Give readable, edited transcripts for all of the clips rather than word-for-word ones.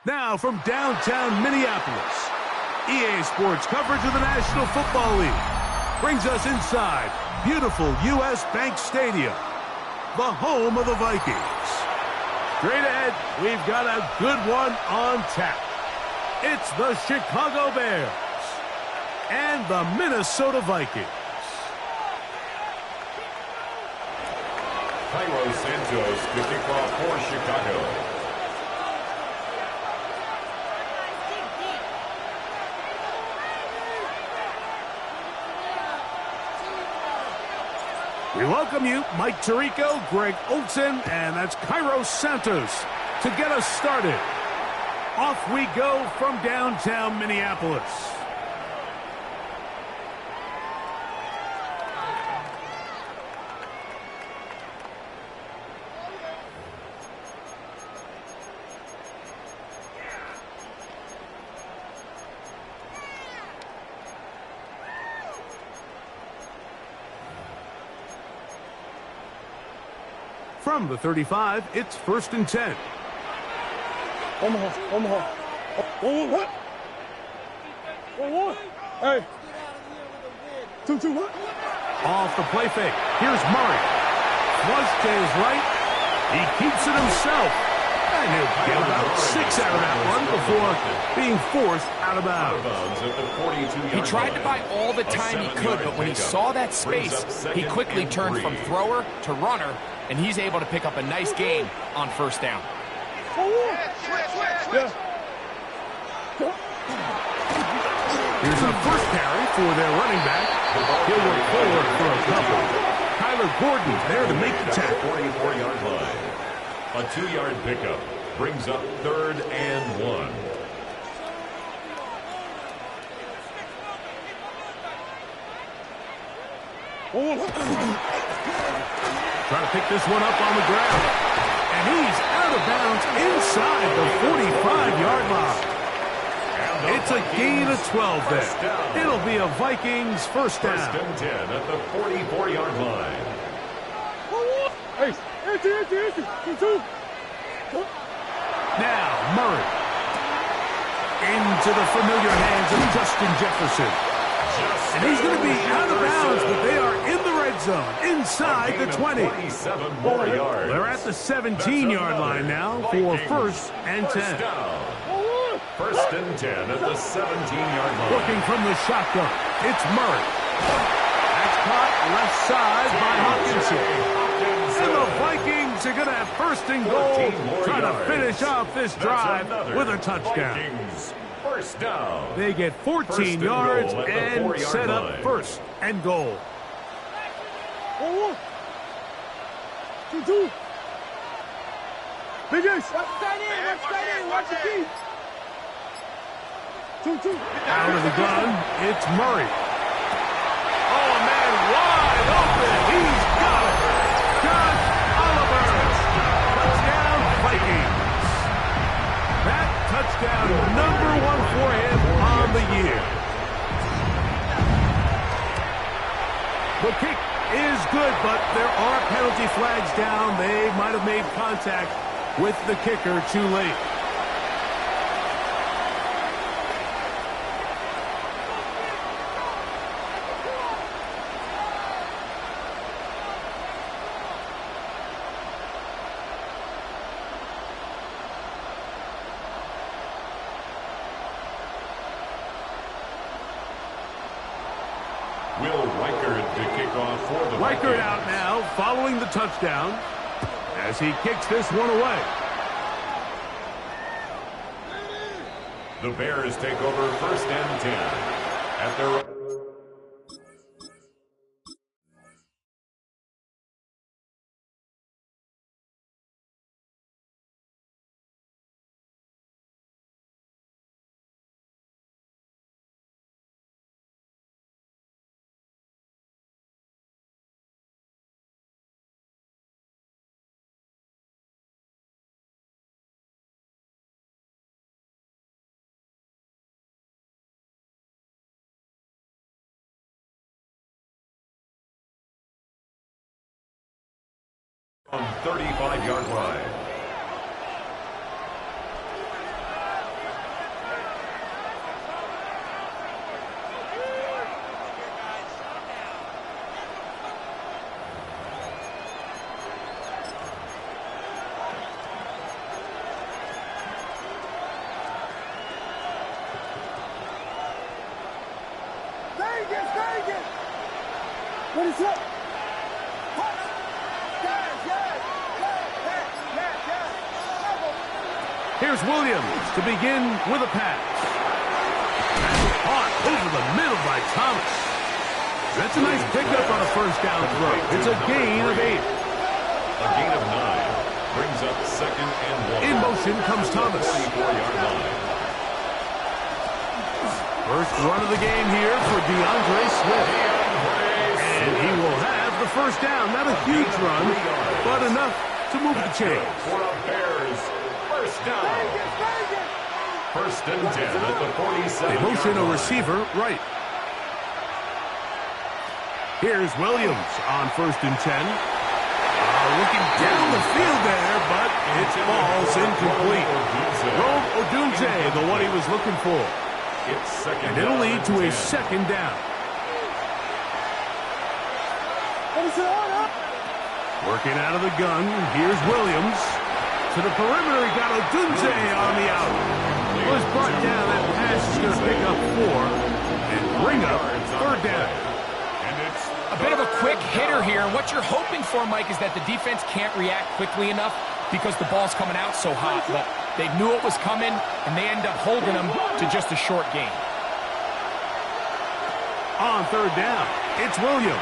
Now from downtown Minneapolis, EA Sports coverage of the National Football League brings us inside beautiful U.S. Bank Stadium, the home of the Vikings. Straight ahead, we've got a good one on tap. It's the Chicago Bears and the Minnesota Vikings. Cairo Santos to kick off for Chicago. We welcome you, Mike Tirico, Greg Olsen, and that's Cairo Santos to get us started. Off we go from downtown Minneapolis. From the 35, it's 1st and 10. Omaha. What? Hey. 2-2, what? Off the play fake. Here's Murray. Flush to his right. He keeps it himself. And he'll get about 6 out of that one before being forced out of bounds. He tried to buy all the time he could, but when he saw that space, he quickly turned from thrower to runner, and he's able to pick up a nice gain on 1st down. Here's a first carry for their running back. He'll work forward for a couple. Kyler Gordon there to make the tackle. 44-yard line. A 2-yard pickup brings up 3rd and 1. Trying to pick this one up on the ground. And he's out of bounds inside the 45-yard line. It's a gain of 12 there. It'll be a Vikings first down. 1st and 10 at the 44-yard line. Now, Murray. Into the familiar hands of Justin Jefferson. And he's going to be out of bounds, but they are in the red zone, inside the 20. 27 more yards. They're at the 17-yard line now for 1st and 10. 1st and 10 at the 17-yard line. Working from the shotgun, it's Murray. That's caught left side by Hawkinson. And the Vikings are going to have 1st and goal, trying to finish off this drive with a touchdown. Vikings first down. They get 14 yards and set up line. 1st and goal. 2-2. Big Ace. Watch the key. 2-2. Out of the gun, it's Murray. Oh, man, wide open. He's got it. Josh Oliver. Touchdown, Vikings. That touchdown, #1 for him on the year. The kick is good, but there are penalty flags down. They might have made contact with the kicker too late. Will Reichard to kick off for the Reichard Vikings. out now, following the touchdown, as he kicks this one away. The Bears take over 1st and 10 at their On 35-yard line. What is up? Here's Williams to begin with a pass. And caught over the middle by Thomas. That's a nice pickup on a first down throw. It's a gain of 8. A gain of 9 brings up 2nd and 1. In motion comes Thomas. 44-yard line. First run of the game here for DeAndre Swift. And he will have the first down. Not a huge run, but enough to move the chains. For a Bears first down. First and 10 at the 47. They motion a receiver right. Here's Williams on first and 10. Looking down the field there, but it falls incomplete. Rome Odunze, the one he was looking for. It's second And it'll down lead to a 10. second down. Working out of the gun, here's Williams. To the perimeter, he got Odunze on the out. Was brought down, that pass is going to pick up 4 and bring up third down. And it's A bit of a quick hitter here. And what you're hoping for, Mike, is that the defense can't react quickly enough because the ball's coming out so hot. But they knew it was coming, and they end up holding them to just a short gain. On third down, it's Williams.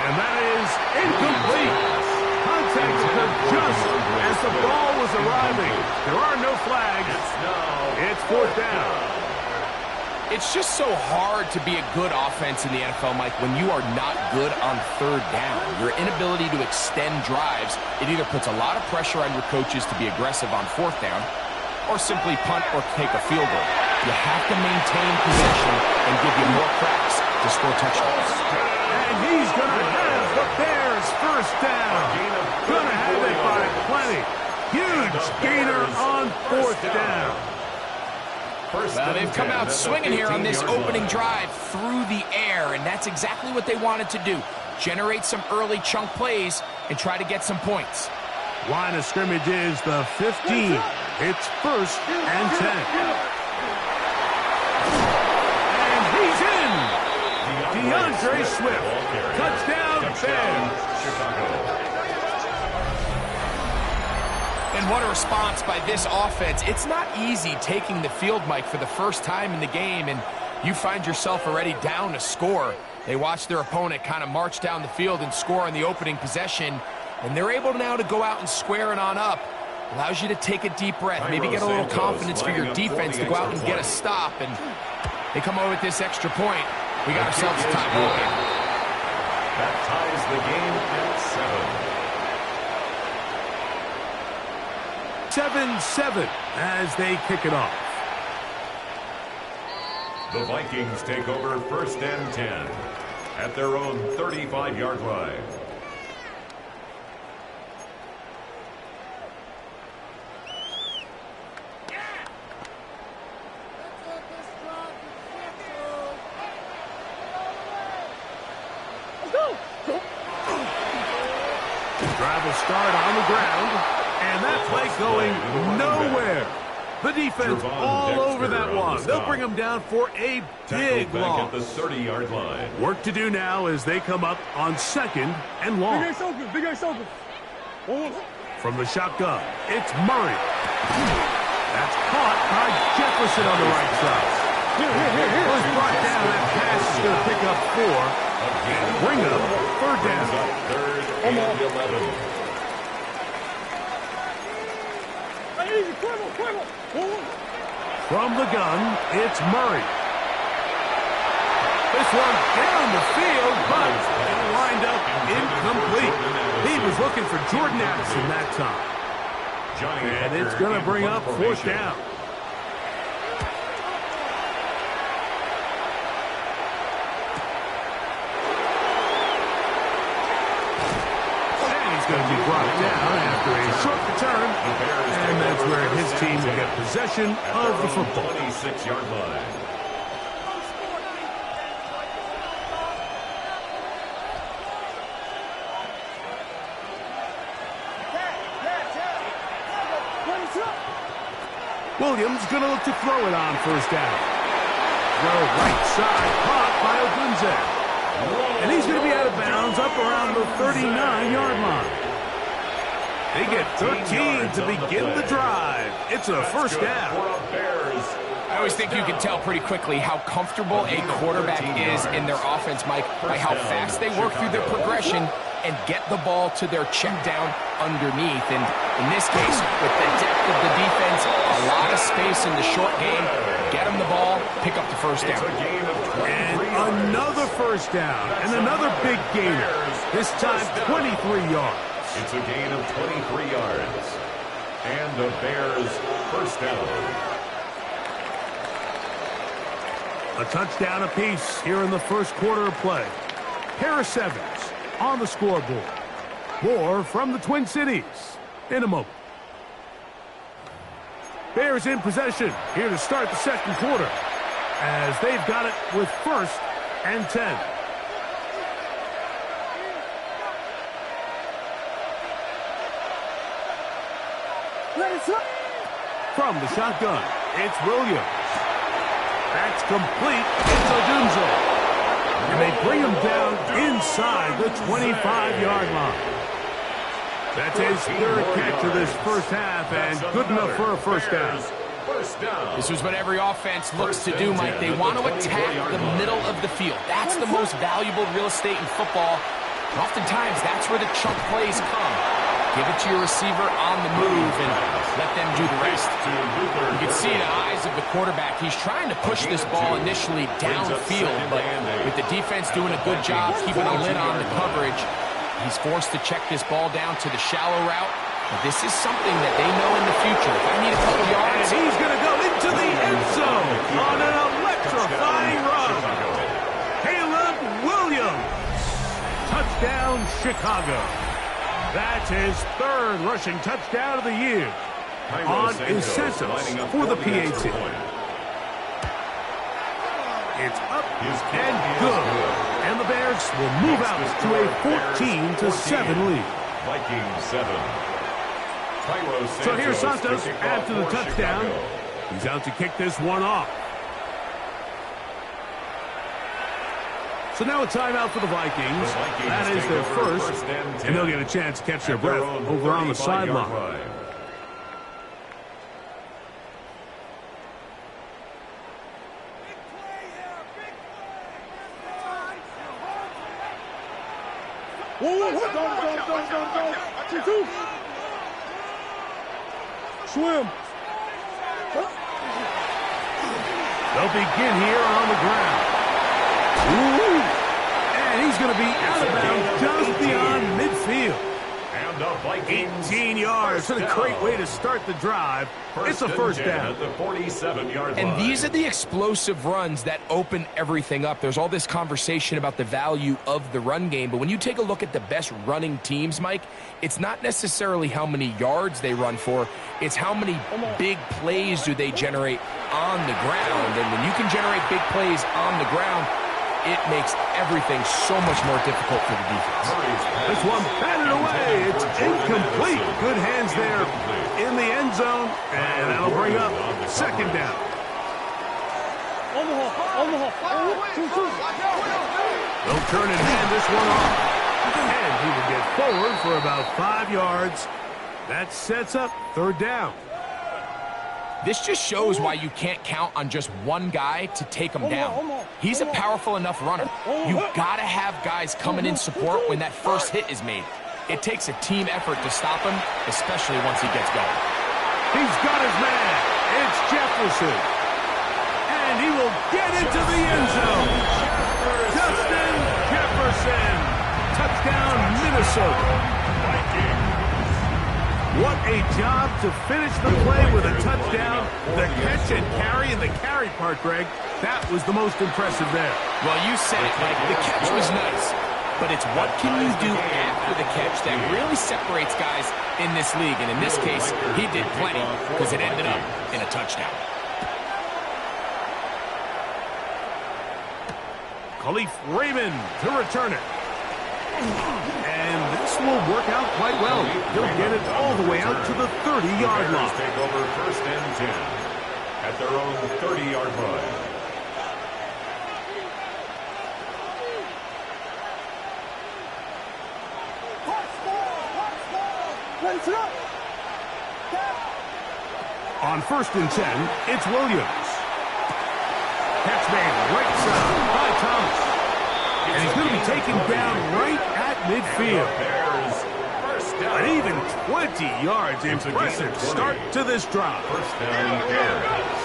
And that is incomplete. Contact occurred just as the ball was arriving. There are no flags. It's fourth down. It's just so hard to be a good offense in the NFL, Mike, when you are not good on third down. Your inability to extend drives, it either puts a lot of pressure on your coaches to be aggressive on fourth down or simply punt or take a field goal. You have to maintain possession and give you more cracks to score touchdowns. And he's going to have the Bears first down. Going to have it by plenty. Huge gainer on fourth down. Well, they've come out swinging here on this opening drive through the air, and that's exactly what they wanted to do. Generate some early chunk plays and try to get some points. Line of scrimmage is the 15. It's first and 10. And he's in. DeAndre Swift. Touchdown, Bears. Chicago. And what a response by this offense. It's not easy taking the field, Mike, for the first time in the game, and you find yourself already down a score. They watch their opponent kind of march down the field and score in the opening possession, and they're able now to go out and square it on up. Allows you to take a deep breath, maybe get a little confidence for your defense to go out and get a stop, and they come over with this extra point. We got ourselves a tie ball game. That ties the game at 7-7 as they kick it off. 7. The Vikings take over first and 10 at their own 35-yard line. Drive will start on the ground, and that play going nowhere. The defense all over that one. They'll bring them down for a big loss. Back at the 30-yard line. Work to do now as they come up on second and long. Big ace open, big ace open. From the shotgun, it's Murray. That's caught by Jefferson on the right side. Was brought down. That pass is going to pick up 4 and bring up third down. Third and 11. From the gun, it's Murray. This one down the field, but it lined up incomplete. He was looking for Jordan Addison that time. And it's going to bring up fourth down. And he get possession of the football. 26-yard line. Williams going to look to throw it on first down. Throw right side, caught by Odunze. And he's going to be out of bounds up around the 39-yard line. They get 13 to begin the drive. It's a first down. I always think you can tell pretty quickly how comfortable a quarterback is in their offense, Mike, by how fast they work through their progression and get the ball to their check down underneath. And in this case, with the depth of the defense, a lot of space in the short game, get them the ball, pick up the first down. And another first down, and another big gainer. This time 23 yards. It's a gain of 23 yards. And the Bears first down. A touchdown apiece here in the first quarter of play. Harris Evans on the scoreboard. More from the Twin Cities in a moment. Bears in possession here to start the second quarter as they've got it with 1st and 10. From the shotgun, it's Williams. That's complete. It's Odunze. And they bring him down inside the 25-yard line. That's his 3rd catch of this first half, and good enough for a first down. This is what every offense looks to do, Mike. They want to attack the middle of the field. That's the most valuable real estate in football. And oftentimes, that's where the chunk plays come. Give it to your receiver on the move and let them do the rest. You can see in the eyes of the quarterback, he's trying to push this ball initially downfield, but with the defense doing a good job keeping a lid on the coverage, he's forced to check this ball down to the shallow route. But this is something that they know in the future. If I need a couple yards, and he's going to go into the end zone on an electrifying run. Caleb Williams. Touchdown, Chicago. That's his 3rd rushing touchdown of the year on incentives for the PAT. It's up and good. And the Bears will move out to a 14-7 lead. Vikings 7. So here's Santos after the touchdown. He's out to kick this one off. So now a timeout for the Vikings. That is their first, and they'll get a chance to catch their breath over on the sideline. Go. Swim. They'll begin here on the ground. Ooh. And he's going to be out of bounds just beyond midfield. And the Vikings 18 yards. What a great way to start the drive. It's a first down. At the 47-yard line. And these are the explosive runs that open everything up. There's all this conversation about the value of the run game, but when you take a look at the best running teams, Mike, it's not necessarily how many yards they run for, it's how many big plays do they generate on the ground. And when you can generate big plays on the ground, it makes everything so much more difficult for the defense. This one batted away. It's incomplete. Good hands there in the end zone, and that'll bring up second down. On the hole. They'll turn and hand this one off. And he will get forward for about 5 yards. That sets up third down. This just shows why you can't count on just one guy to take him down. He's a powerful enough runner. You've got to have guys coming in support when that first hit is made. It takes a team effort to stop him, especially once he gets going. He's got his man. It's Jefferson. And he will get into the end zone. Justin Jefferson. Touchdown, Minnesota. What a job to finish the play with a touchdown. The catch and carry, and the carry part, Greg, that was the most impressive there. Well, you said it, Mike. The catch was nice. but it's what can you do after the catch that really separates guys in this league. And in this case, he did plenty because it ended up in a touchdown. Khalif Raymond to return it. And this will work out quite well. He'll get it all the way out to the 30-yard line. Take over 1st and 10 at their own 30-yard line. On 1st and 10, it's Williams. Catch made right side by Thomas. And he's going to be taken down right at midfield. An even 20 yards. Impressive start to this drive. 1st down, Bears.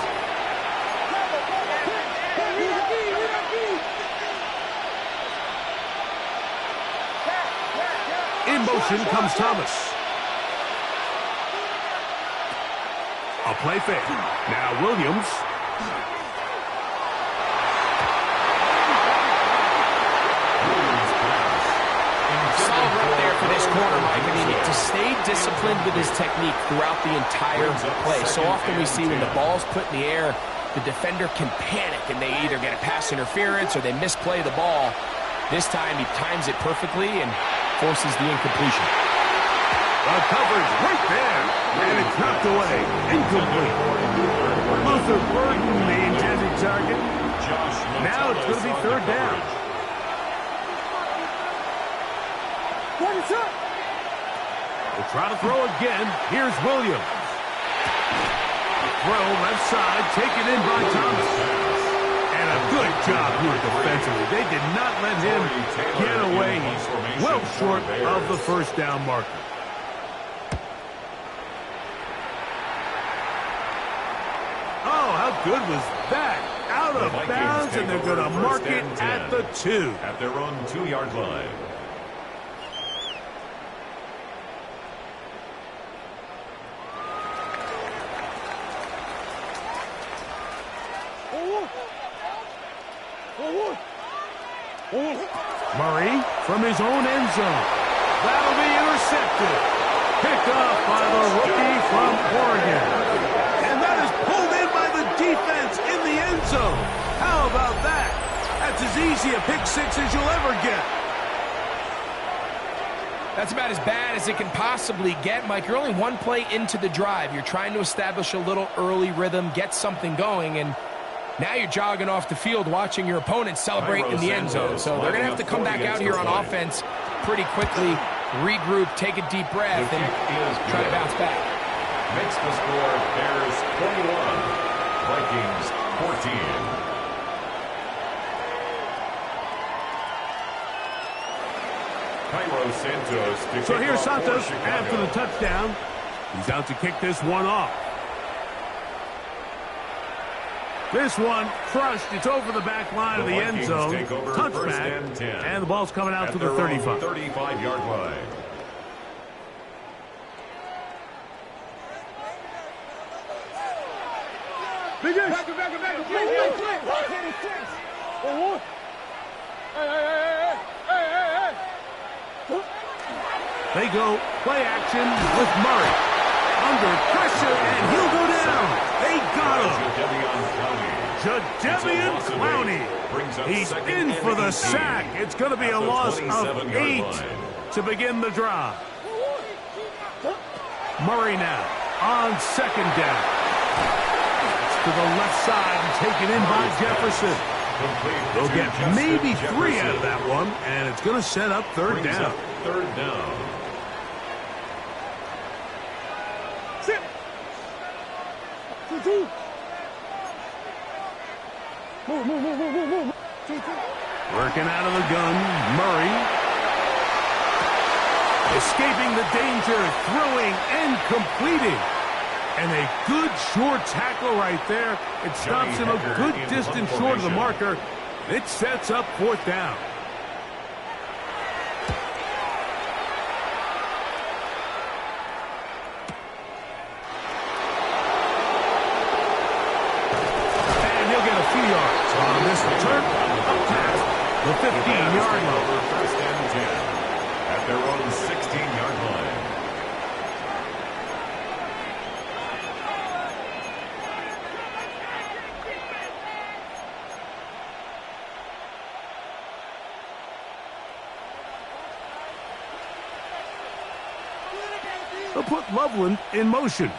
In motion comes Thomas. A play fake. Now Williams. Solid run there for this corner, Mike. I mean, to stay disciplined with his technique throughout the entire play. So often we see when the ball's put in the air, the defender can panic and they either get a pass interference or they misplay the ball. This time he times it perfectly and forces the incompletion. The coverage right there. And it's knocked away. Incomplete. Luther Burden, the intended target. Now it's going to be 3rd down. We'll try to throw again. Here's Williams. Throw left side, taken in by Thomas. And a good job here defensively. They did not let him get away. He's well short of the 1st down marker. Oh, how good was that? Out of bounds, and they're going to mark it at the 2. At their own 2-yard line. Murray from his own end zone. That'll be intercepted. Picked off by the rookie from Oregon. And that is pulled in by the defense in the end zone. How about that? That's as easy a pick 6 as you'll ever get. That's about as bad as it can possibly get, Mike. You're only one play into the drive. You're trying to establish a little early rhythm, get something going, and now you're jogging off the field watching your opponent celebrate in the end zone. So they're going to have to come back out here on offense pretty quickly, regroup, take a deep breath, and try to bounce back. Makes the score Bears 21, Vikings 14. Cairo Santos. So here's Santos after the touchdown. He's out to kick this one off. This one crushed. It's over the back line of the end zone. Touchback. And the ball's coming out to the 35. 35-yard line. They go play action with Murray. Under pressure, and he'll go down. They got him. Jadeveon Clowney. He's in for the sack. It's going to be a loss of 8 to begin the drive. Murray now on 2nd down. It's to the left side and taken in by Jefferson. They'll get maybe 3 out of that one, and it's going to set up 3rd down. 3rd down. Working out of the gun, Murray. Escaping the danger, throwing and completing. And a good short tackle right there. It stops him a good distance short of the marker. It sets up 4th down. On this return, a pass the 15-yard line. First and 10 at their own 16-yard line. They'll put Loveland in motion.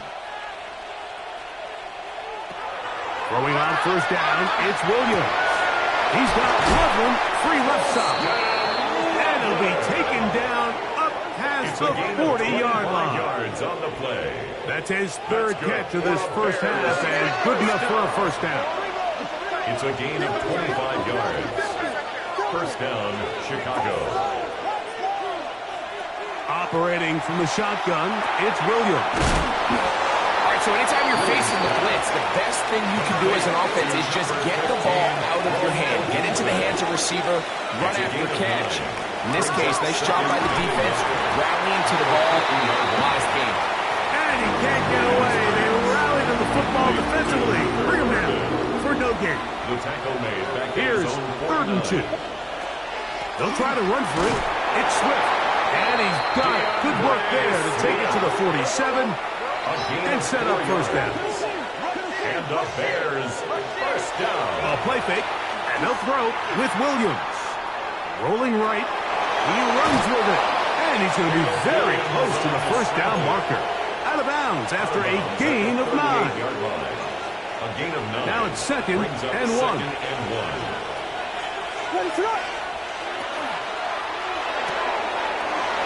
Throwing on first down, it's Williams. He's got Loveland free left side. And he'll be taken down up past the 40-yard line. Yards on the play. That's his third catch of this first half, and good enough for a first down. It's a gain of 25 yards. First down, Chicago. Operating from the shotgun, it's Williams. All right, so anytime you're facing the blitz, the best thing you can do as an offense is just get the ball out of your hand. Get into the hands of receiver, run after catch. In this case, nice job by the defense, rallying to the ball in the last game. And he can't get away. They rally to the football defensively. Bring him down for no gain. The tackle made back in Here's his own 3rd and 2. 49. They'll try to run for it. It's Swift. And he's got it. Good work there to take it to the 47 and set up first down. And the Bears first down. A play fake, and they'll throw with Williams. Rolling right. He runs with it. And he's going to be very close to the first down marker. Out of bounds after a gain of 9. A gain of 9. Now it's 2nd Brings up and 1. 2nd and 1.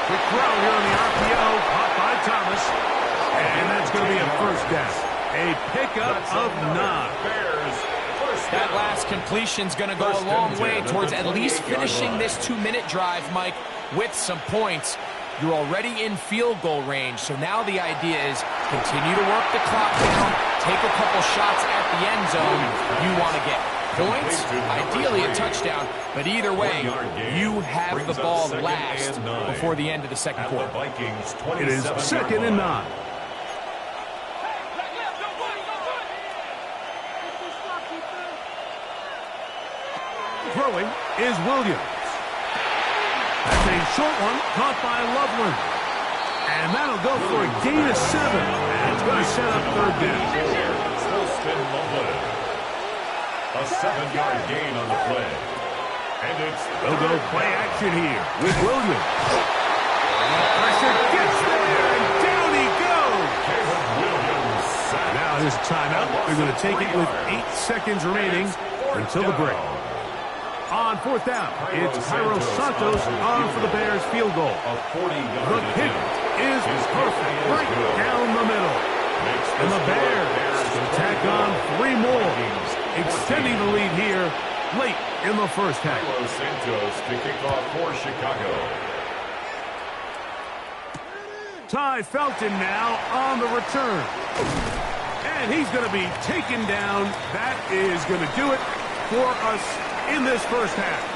Quick throw here on the RPO, caught by Thomas. And that's going to be a first down. A pickup of 9. Bears first down. That last completion's going to go a long way towards at least finishing this 2-minute drive, Mike, with some points. You're already in field goal range, so now the idea is continue to work the clock down, take a couple shots at the end zone. You want to get points, ideally a touchdown, but either way, you have the ball last before the end of the second quarter. It is 2nd and 9. Throwing is Williams. That's a short one, caught by Loveland. And that'll go for a gain of 7. And it's going to set up 3rd down. A 7-yard gain on the play. And it's They'll go play action here with Williams. Pressure gets there, and down he goes. Caleb Williams. Now here's a timeout. They're going to take it with 8 seconds remaining until the break. On 4th down, it's Cairo Santos on for the Bears field goal. A 40-yard The kick is perfect, right down the middle. And the Bears can tack on 3 more, extending the lead here late in the first half. Cairo Santos to kick off for Chicago. Ty Felton now on the return. And he's going to be taken down. That is going to do it for us in this first half.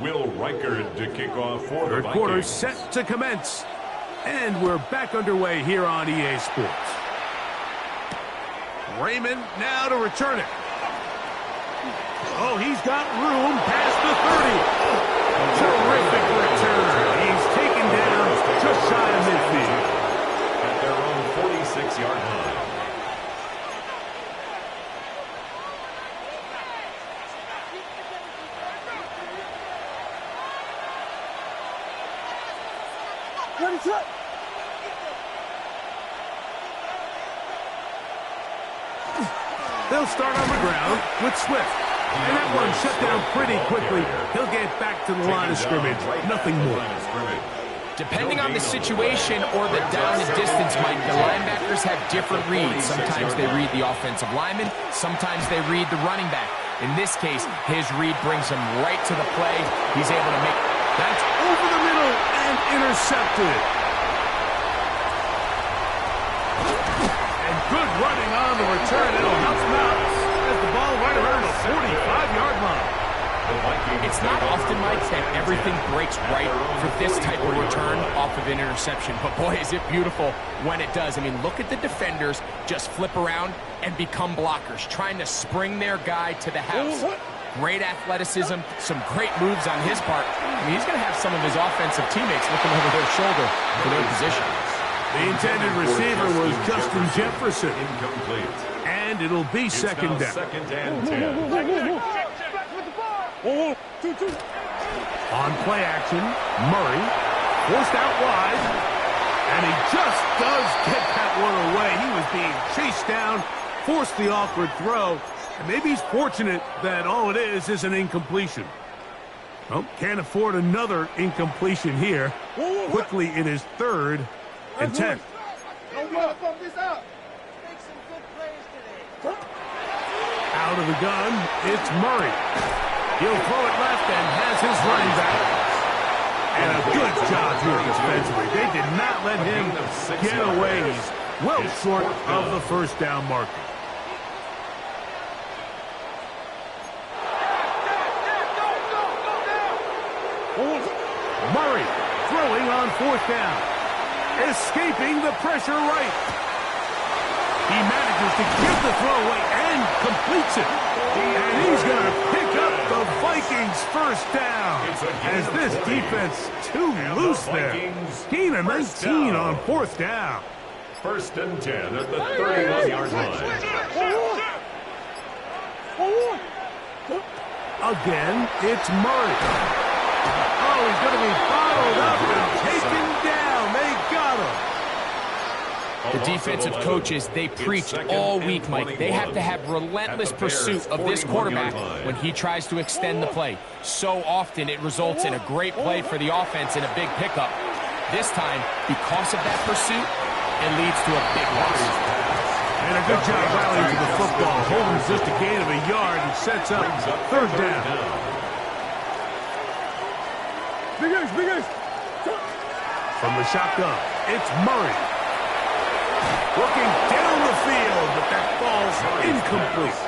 Will Reichard to kick off for the 3rd quarter Vikings. set to commence. And we're back underway here on EA Sports. Raymond now to return it. Oh, he's got room past the 30. Terrific return. He's taken down just shy of midfield. At their own 46-yard line. They'll start on the ground with Swift. And that one shut down pretty quickly. He'll get back to the line of scrimmage. Nothing more. Depending on the situation or the down and distance, Mike, the linebackers have different reads. Sometimes they read the offensive lineman. Sometimes they read the running back. In this case, his read brings him right to the play. He's able to make... That's over the middle and intercepted. And good running on the return. It'll help him out as the ball It's not often, Mike, that everything breaks right for this type of return off of an interception. But, boy, is it beautiful when it does. I mean, look at the defenders just flip around and become blockers, trying to spring their guy to the house. Great athleticism, some great moves on his part. I mean, he's going to have some of his offensive teammates looking over their shoulder for their position. The intended receiver was Justin Jefferson. Incomplete. And it'll be It's second now down. second and 10. On play action, Murray forced out wide. And he just does get that one away. He was being chased down, forced the awkward throw. And maybe he's fortunate that all it is an incompletion. Well, can't afford another incompletion here. Quickly in his third and 10. Out of the gun, it's Murray. He'll throw it left and has his running back. And a good job here defensively. They did not let him get away. He's well short of the first down marker. Murray throwing on fourth down. Escaping the pressure right. He manages to give the throw away and completes it. And he's going to pick up the Vikings first down. As this defense too loose there. Gain of 19 on fourth down. First and 10 at the 31-yard line. Again, it's Murray. Oh, he's going to be bottled up and taken down. They got him. The defensive coaches, they preach all week, Mike. They have to have relentless pursuit of this quarterback when he tries to extend the play. So often it results in a great play for the offense and a big pickup. This time, because of that pursuit, it leads to a big loss. And a good job rallying to the football. Holds just a gain of a yard and sets up third down. Big Ace, Big Ace. From the shotgun, it's Murray. Looking down the field, but that ball's incomplete.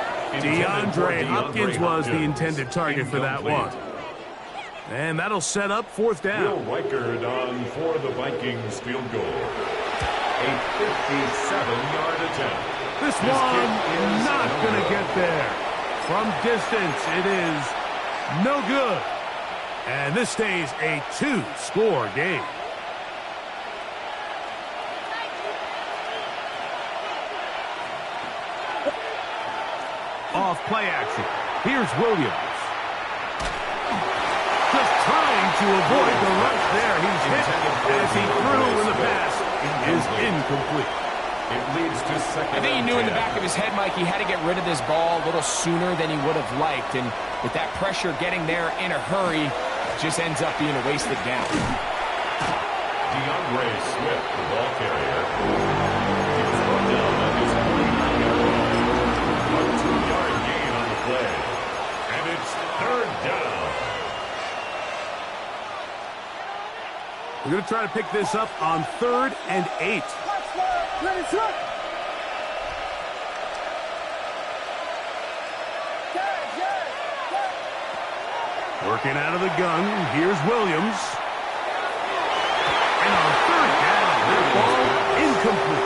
DeAndre Hopkins was the intended target for that one. And that'll set up fourth down. Will Reichard on for the Vikings field goal. A 57-yard attempt. This one not going to get there. From distance, it is no good. And this stays a two-score game. Off play action. Here's Williams. Just trying to avoid the rush there. He's hit as he threw in the pass. Is incomplete. It leads to second. I think he knew in the back of his head, Mike, he had to get rid of this ball a little sooner than he would have liked. And with that pressure getting there in a hurry, it just ends up being a wasted down. DeAndre Swift, the ball carrier. He was brought down at his 49-yard line. A 2-yard gain on the play. And it's third down. We're going to try to pick this up on 3rd and 8. Working out of the gun, here's Williams. And on 3rd down, the ball incomplete.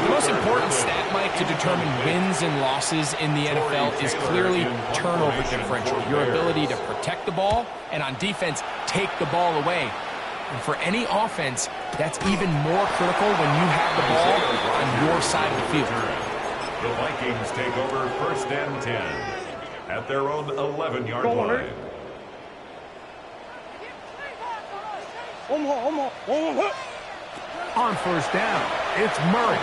The most important stat, Mike, to determine wins and losses in the NFL is clearly turnover differential. Your ability to protect the ball and on defense, take the ball away. And for any offense, that's even more critical when you have the ball on your side of the field. The Vikings take over first and 10 at their own 11-yard line. On first down, it's Murray.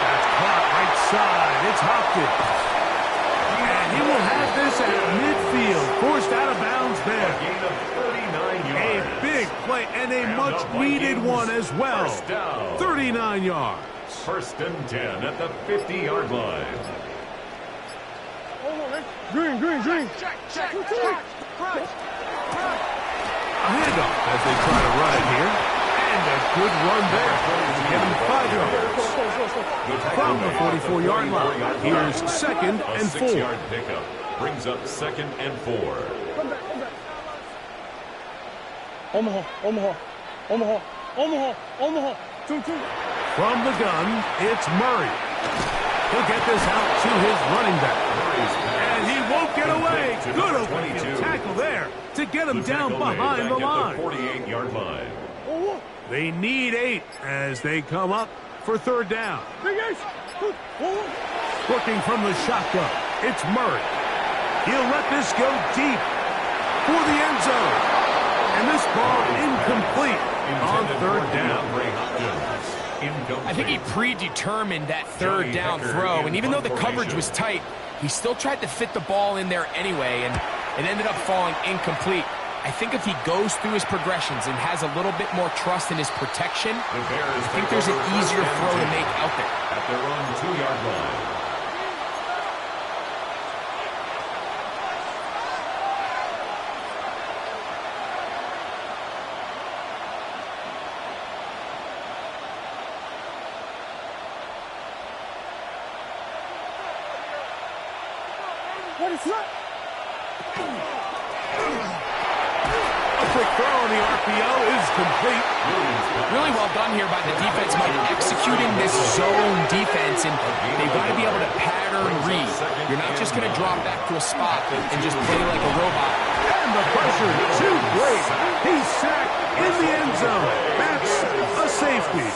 That's caught right side. It's Hopkins. And he will have this at midfield. Forced out of bounds there. A gain of 39 yards. A big play and a much-needed one as well. 39 yards. First and 10 at the 50-yard line. Green. A handoff as they try to run it here. And a good run there. Give him 5 yards. From the 44-yard line, here's 2nd and 4. 6-yard pickup. Brings up 2nd and 4. Come back, come back. Omaha, Omaha, Omaha, Omaha, Omaha. 2-2. From the gun, it's Murray. He'll get this out to his running back. And he won't get away. Good open tackle there to get him down behind the line. 48-yard line. Oh, They need 8 as they come up for 3rd down. big ace. Oh, Working from the shotgun, it's Murray. He'll let this go deep for the end zone. And this ball incomplete on 3rd down. I think he predetermined that 3rd down throw, and even though the coverage was tight, he still tried to fit the ball in there anyway, and it ended up falling incomplete. I think if he goes through his progressions and has a little bit more trust in his protection, I think there's an easier throw to make out there. At their own 2-yard line. what is that? A quick throw on the RPO is complete. Really well done here by the defense, Mike, executing this zone defense, and they've got to be able to pattern read. You're not just going to drop back to a spot and just play like a robot. And the pressure too great. He's sacked in the end zone. That's a safety.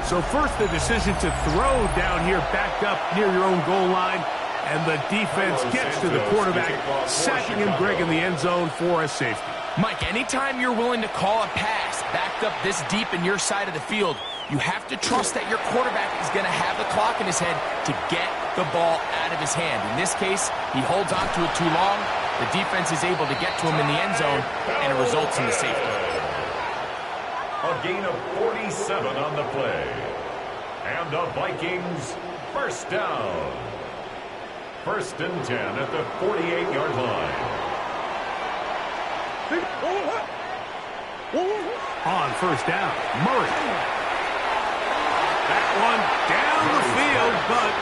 So first the decision to throw down here backed up near your own goal line. And the defense gets to the quarterback, sacking him, Greg, in the end zone for a safety. Mike, anytime you're willing to call a pass backed up this deep in your side of the field, you have to trust that your quarterback is going to have the clock in his head to get the ball out of his hand. In this case, he holds on to it too long. The defense is able to get to him in the end zone, and it results in the safety. A gain of 47 on the play. And the Vikings first down. 1st and 10 at the 48-yard line. On 1st down, Murray. That one down the field, but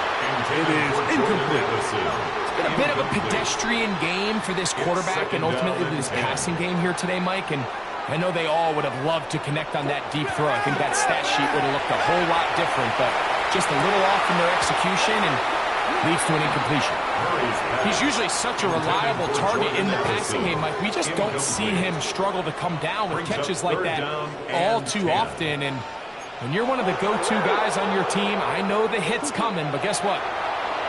it is incomplete. It's been a bit of a pedestrian game for this quarterback and ultimately this passing game here today, Mike. And I know they all would have loved to connect on that deep throw. I think that stat sheet would have looked a whole lot different, but just a little off in their execution and leads to an incompletion. He's usually such a reliable target in the passing game, Mike. We just don't see him struggle to come down with catches like that all too often. And when you're one of the go-to guys on your team, I know the hit's coming, but guess what?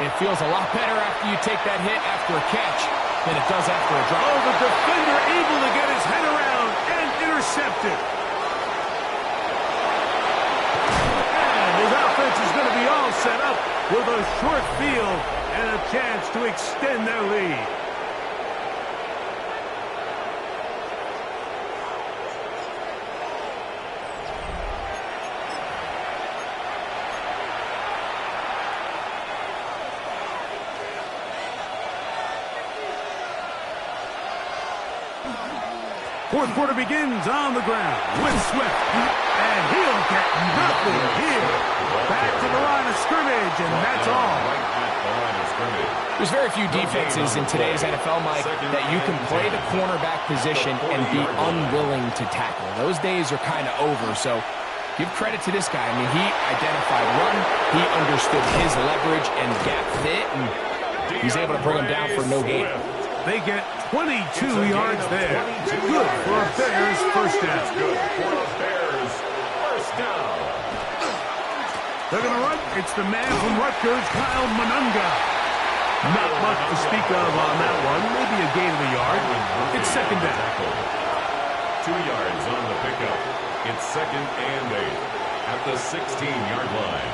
It feels a lot better after you take that hit after a catch than it does after a drop. Oh, the defender able to get his head around and intercepted. And his offense is going to be all set up with a short field and a chance to extend their lead. Fourth quarter begins on the ground with Swift. And he'll get nothing here. Back to the line of scrimmage, and that's all. There's very few defenses in today's NFL, Mike, that you can play the cornerback position and be unwilling to tackle. Those days are kind of over, so give credit to this guy. I mean, he identified run, he understood his leverage and gap fit, and he's able to bring him down for no gain. They get 22 yards there. Good for a Bears first down. Good for a Bears first down. They're going to run. It's the man from Rutgers, Kyle Monunga. Not much to speak of on that one. Maybe a gain of a yard. It's 2nd down. 2 yards on the pickup. It's 2nd and 8 at the 16-yard line.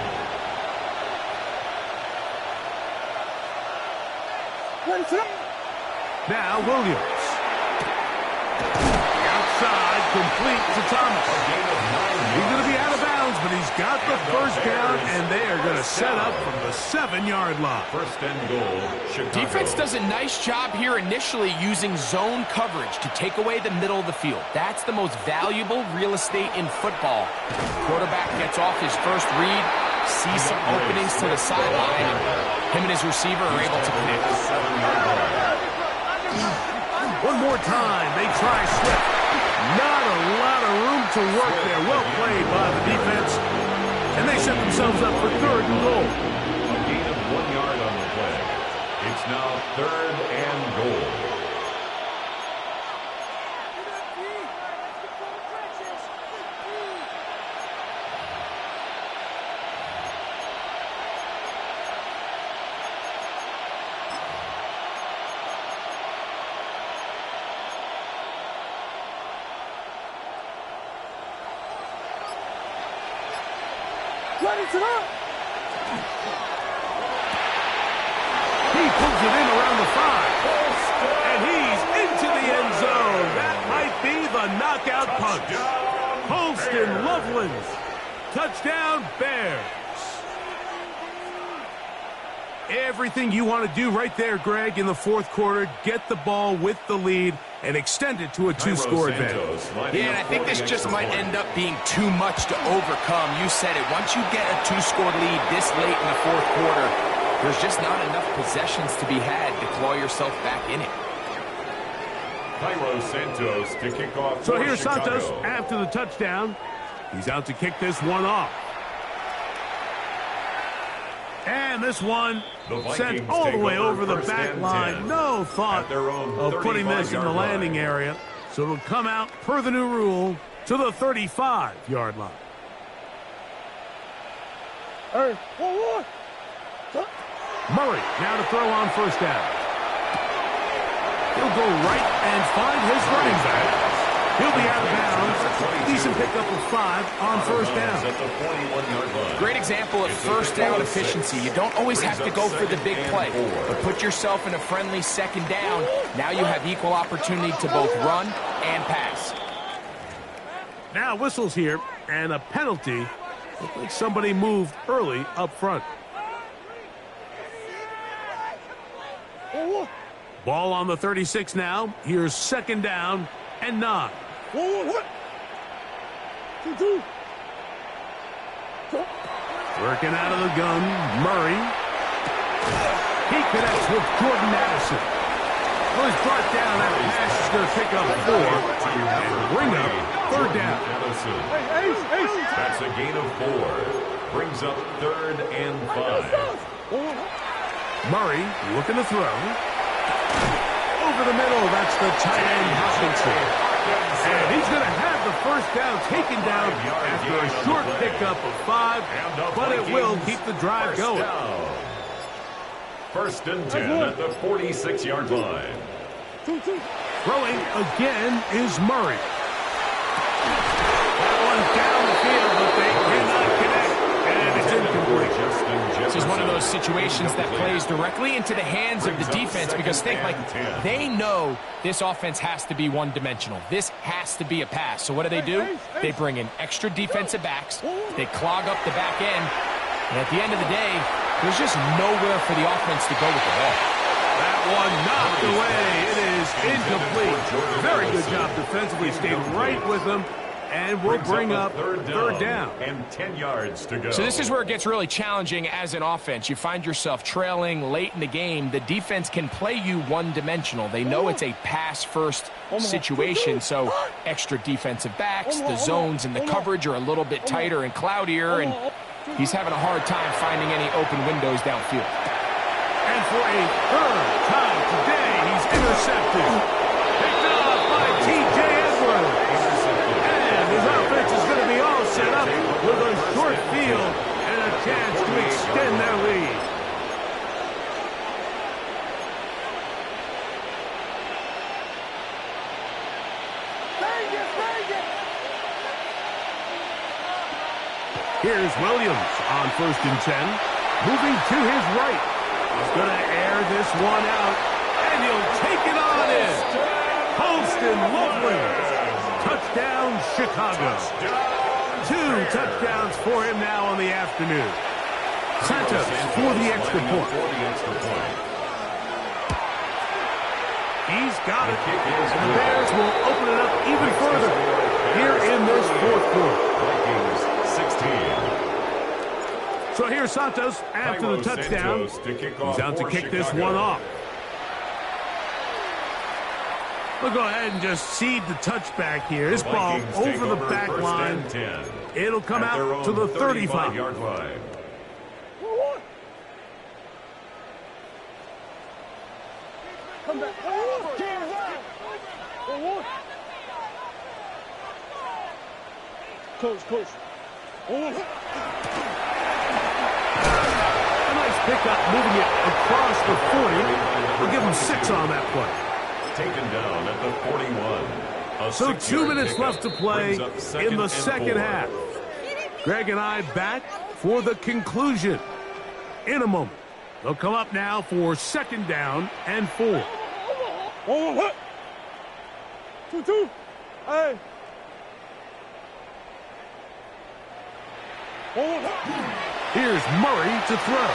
Now Williams. Outside, complete to Thomas. He's going to be out of bounds, but he's got the first down, and they are going to set up from the 7-yard line. 1st and goal, Chicago. Defense does a nice job here initially using zone coverage to take away the middle of the field. That's the most valuable real estate in football. Quarterback gets off his first read, sees some openings to the sideline, and him and his receiver are able to connect. One more time, they try Swift. Not a lot of room to work there. Well played by the defense. And they set themselves up for 3rd and goal. A gain of 1 yard on the play. It's now 3rd and goal. He pulls it in around the 5. And he's into the end zone. That might be the knockout punch. Holston Loveland. Touchdown, Bears. Everything you want to do right there, Greg, in the 4th quarter. Get the ball with the lead and extend it to a 2-score advantage. Yeah, and I think this just might end up being too much to overcome. You said it. Once you get a 2-score lead this late in the 4th quarter, there's just not enough possessions to be had to claw yourself back in it. Cairo Santos to kick off. So here's Chicago. Santos after the touchdown. He's out to kick this one off. And this one sent all the way over the back line. No thought of putting this in the landing area. So it'll come out, per the new rule, to the 35-yard line. Murray now to throw on 1st down. He'll go right and find his running back. He'll be out of bounds. Decent pickup of 5 on 1st down. At the 41-yard line. Great example of 1st down efficiency. You don't always have to go for the big play, but put yourself in a friendly 2nd down. Now you have equal opportunity to both run and pass. Now whistles here, and a penalty. Looks like somebody moved early up front. Ball on the 36 now. Here's 2nd down and 9. Working out of the gun, Murray. He connects with Jordan Addison. Well, he's brought down. That pass is going to pick up 4 and bring up 3rd down. That's a gain of 4. Brings up 3rd and 5. Murray looking to throw. Over the middle, that's the tight end Hopkinson. And he's going to have the 1st down taken down after a short pickup of 5, but it will keep the drive going. 1st and 10 at the 46-yard line. Throwing again is Murray. That one down the field, but they cannot connect. And it's incomplete. This is one of those situations that plays directly into the hands of the defense because think, Mike, they know this offense has to be one-dimensional. This has to be a pass. So what do? They bring in extra defensive backs. They clog up the back end. And at the end of the day, there's just nowhere for the offense to go with the ball. That one knocked away. It is incomplete. Very good job defensively. Stayed right with them. And we'll bring up 3rd down. And 10 yards to go. So this is where it gets really challenging as an offense. You find yourself trailing late in the game. The defense can play you one-dimensional. They know it's a pass-first situation, so extra defensive backs, the zones and the coverage are a little bit tighter and cloudier, and he's having a hard time finding any open windows downfield. And for a 3rd time today, he's intercepted. Picked up by T.J. Edwards. His offense is going to be all set up with a short field and a chance to extend their lead. Here's Williams on 1st and 10. Moving to his right. He's going to air this one out, and he'll take it on in. Holston Loveland. Touchdown, Chicago. 2 touchdowns for him now on the afternoon. Santos for the extra point. He's got it. And the Bears will open it up even further here in this 4th quarter. Vikings 16. So here's Santos after the touchdown. He's out to kick this one off. We'll go ahead and just cede the touchback here. This ball over the back line. It'll come out to the 35-yard line. Come back. Coach. A nice pickup, moving it across the 40. We'll give him 6 on that play. Taken down at the 41. So 2 minutes left to play in the second half. Greg and I back for the conclusion in a moment. They'll come up now for 2nd down and 4. 2. Hey. Here's Murray to throw.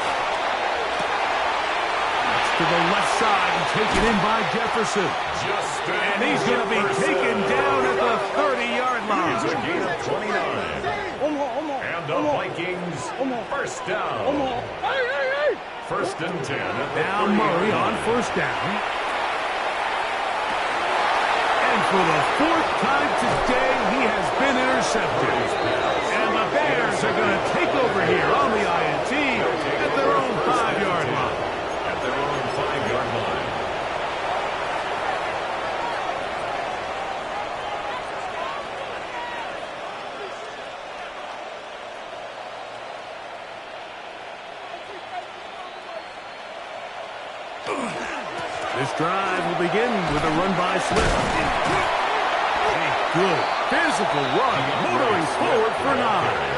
That's to the left side and taken in by Jefferson. And he's going to be taken down at the 30-yard line. Here's a gain of 29. And the Vikings first down. 1st and 10 at the Now Murray on 1st down. And for the 4th time today, he has been intercepted. And the Bears are going to take over here on the INT at their own 5-yard line. At their own 5-yard line. This drive will begin with a run by Swift. A good physical run, motoring forward for 9.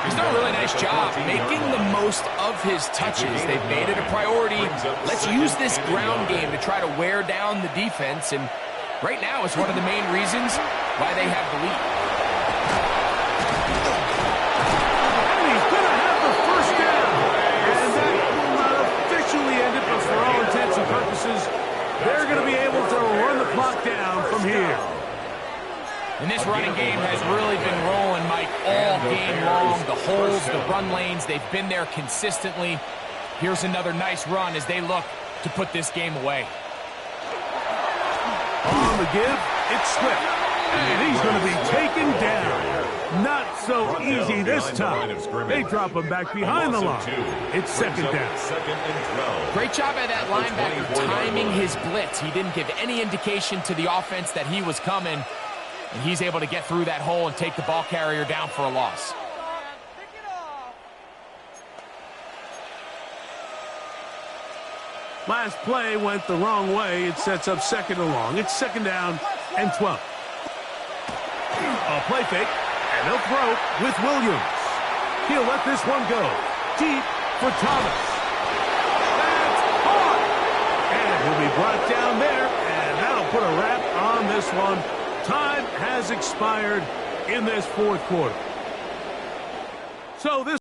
He's done a really nice job making the most of his touches. They've made it a priority. Let's use this ground game to try to wear down the defense, and right now it's one of the main reasons why they have the lead. And he's going to have the 1st down. And that will not officially end it, but for all intents and purposes, they're going to be able to run the clock down from here. And this running game has really been rolling, Mike, all game long. The holes, the run lanes, they've been there consistently. Here's another nice run as they look to put this game away. On the give, it's Swift. And he's going to be taken down. Not so easy this time. They drop him back behind the line. It's 2nd down. 2nd and 12. Great job by that linebacker timing his blitz. He didn't give any indication to the offense that he was coming. And he's able to get through that hole and take the ball carrier down for a loss. Last play went the wrong way. It sets up 2nd and long. It's 2nd down and 12. A play fake, and they'll throw with Williams. He'll let this one go. Deep for Thomas. That's caught. And he'll be brought down there, and that'll put a wrap on this one. Time has expired in this 4th quarter. So this